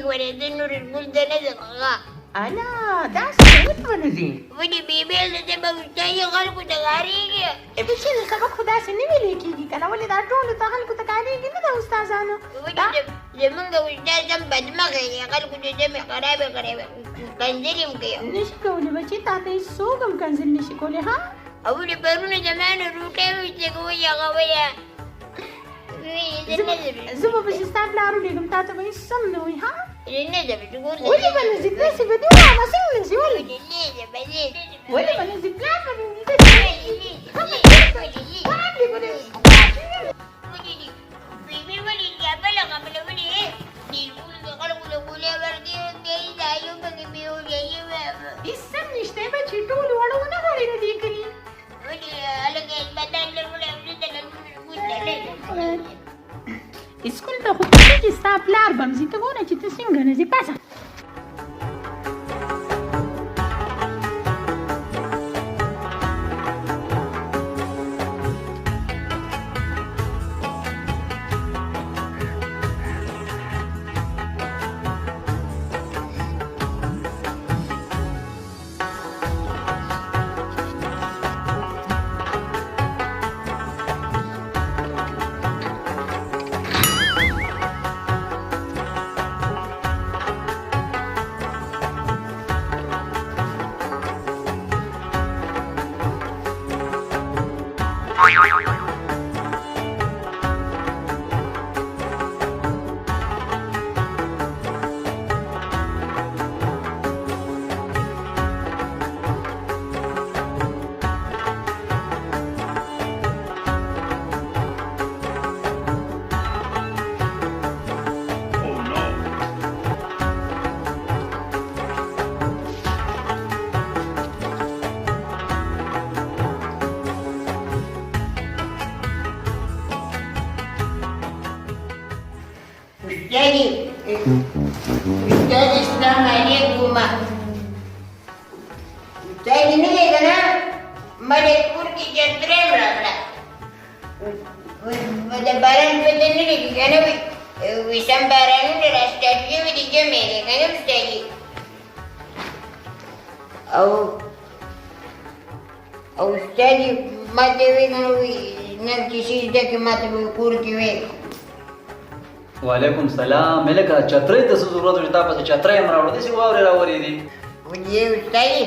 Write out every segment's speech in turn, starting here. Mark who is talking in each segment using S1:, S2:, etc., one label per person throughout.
S1: ګورې د نور ګل د نه ده
S2: الا داسې ولې دي
S1: ولې بیبیل د به استاد خلکو ته کارېږي
S2: بچي د سبق خو داسې نه ویلې کېږي که نه ولې دا ټولو ته خلکو ته کارېږي نه د استادانو
S1: ولې زمونږ استاد هم بدمخه دی خلکو ته دمې خرابې خرابې کنځل هم کوي
S2: نشي کولی بچي تا ته هېڅوک هم کنځل نشي کولی ها
S1: او ولې پرونه زما نه روټۍ ویسته کوي هغه ویه
S2: زه به پسې ستا پلار ولېږم تا ته به هېڅ هم نه وایي ها
S1: نه ده بچ ګور
S2: ولې به نه ځي داسې به دي ووايمه څنګه ځي ولې
S1: نه ده به نه
S2: ولې به نه ځي پلار به دې
S1: بیبي ولې بله خبره ولې د ټول د خلکو له ګولې ورکې بیا دا یو پکې بیا ولیایي
S2: هېڅ هم نشته بچي ټول وړو نه غوړې نه دي کړي
S1: ولې هلکه بدن لرونه ورته
S2: اسکول ته خو کېږي ستا پلار به هم ځي ته ګوره چې ته څنګه نه ځې پاسه
S1: استاد السلام علیکم استاد نه دی که نه ما د کور کې چترۍ هم راکړه د باران پته نه لګي که نه وي سم بارانونه را سټارټ شوي دي جمع دی که نه استادي او استادي ما ته وایي که نه وایي نن چې څه زده کړې ما ته به کور کې وایي
S3: وعلیکم سلام ملکه چترۍ ته څه ضرورت وي تا پسې چترۍ هم راوړه داسې واورې راورېدې
S1: ولې استادي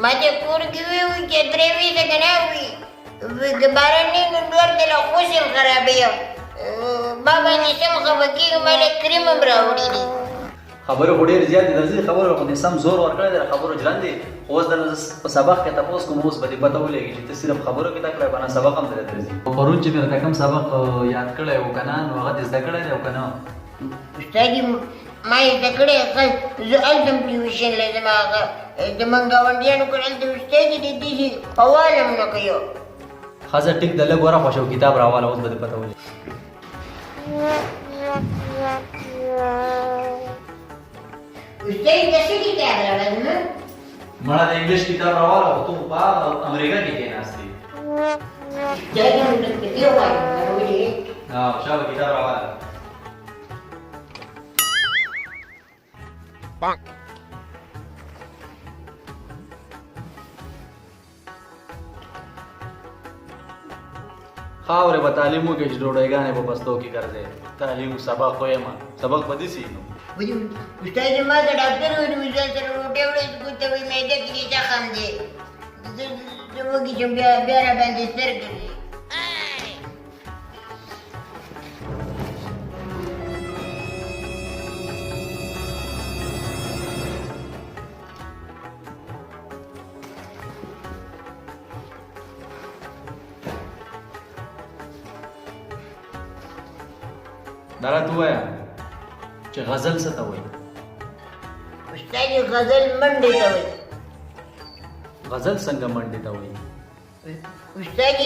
S1: ما د کور کې وي چترۍ وي ده که نه وي که باران نه نو ډور ته له خوش یم خرابوي ما باندې سم خفه کېږي ما له کریم هم راوړي دي
S3: خبرې خو ډېرې زیاتې درځي خبرو خو دې سم زور ورکړی دی خبرو جلان دی خو اوس درنه په سبق کې تپوس کوم اوس به دې پته ولګي چې ته صرف خبرو کې زده کړی په نه سبق هم درته درځي پرون چې مې درته کوم سبق یاد کړی و که نه نو هغه دې زده کړی دی او که نه
S1: استادي ما یې زده کړی زه هلته هم ټیوشن لازم هغه زمونږ ګاونډیانو کړه هلته استادي د دې اول هم نه کوي
S3: ښځه ټیک ده لږ ورخوښه او کتاب راواله اوس به دې پته ولګي
S1: استادي ته څه کتاب راوړل نه
S3: مړه د انګلیش کتاب راواله خو ته په امریکا کې کېناستې
S1: استادي هم درته دې ووایم که نه ولې
S3: شابه کتاب راواله خاورې به تعلیم وکړي چې ډوډۍ په بستو کې ګرځې تعلیم سبق وایم سبق به داسې نو
S1: استاد ما ته ډاکټر وویل ځان سره روټۍ وړئ ګوته وایي معده کې دې زخم دی زه وږي شم بیا راباندې سر ګرځي
S3: دا راته ووایه چې غزل څه ته وایي
S1: استاد غزل منډې ته وایي
S3: غزل څنګه منډې ته وایي
S1: استاد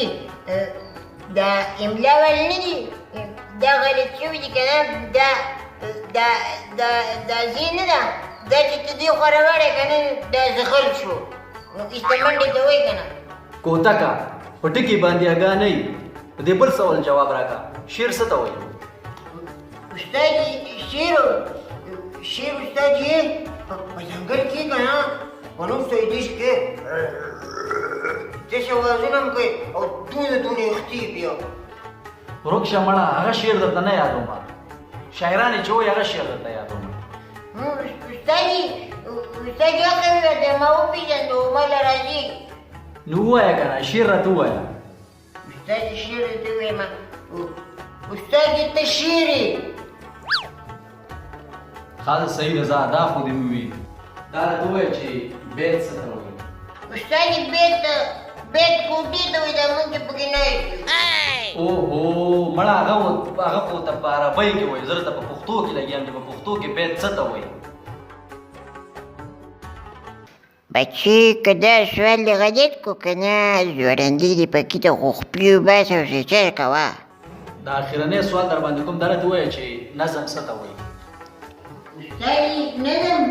S1: دا املا ول نه دي دا غلط شوي دي که نه دا زی نه ده دا چې ته دې خوا راوړی که نه دا زخل شو نو ایسته منډې ته وایي که نه
S3: کوتکه په ټکي باندې اګا نه وي په دې بل سوال جواب راکړه شعر څه ته وایي
S1: استاد شعر استاد یې په ځنګل کې که نه په نوستو یې دېش کې داسې اوازونه هم کوي او دونه اختي بیا
S3: ورک شه مړه هغه شعر درته نه یادوم شاعران یې چې وایي هغه شعر درته یادوم
S1: استاد هغه وویل ما وپېژندو ما له راځي
S3: نو ووایه که نه شعر راته ووایه
S1: استاد شعر درته ووایم استاد ته شعر یې
S3: خاصه صحیح ده دا خو دې مې وي دا راته ووایه چې بیت څه ته وایي
S1: استاد بیت کوټې ته وایي دا مونږ چې پکې نه یو
S3: اوهو مړه هغه خو ته په عربۍ کې وایي زه درته په پښتو کې لګیا یم چې په پښتو کې بیت څه ته وایي
S1: بچې که دا سوال دې غلط کو که نه زورندې دې پکې ته غوښپلي وباسه او سیچل کوه
S3: دا اخرنی سوال در باندې کوم دا راته ووایه چې نظم څه ته وایي
S1: استاد نظم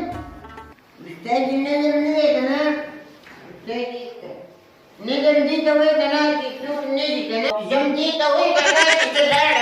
S1: نه دی که نه نظم دې ته وایي که نه چې څوک نه دي که نه ژم دې ته وایي که نه چې ته لاړ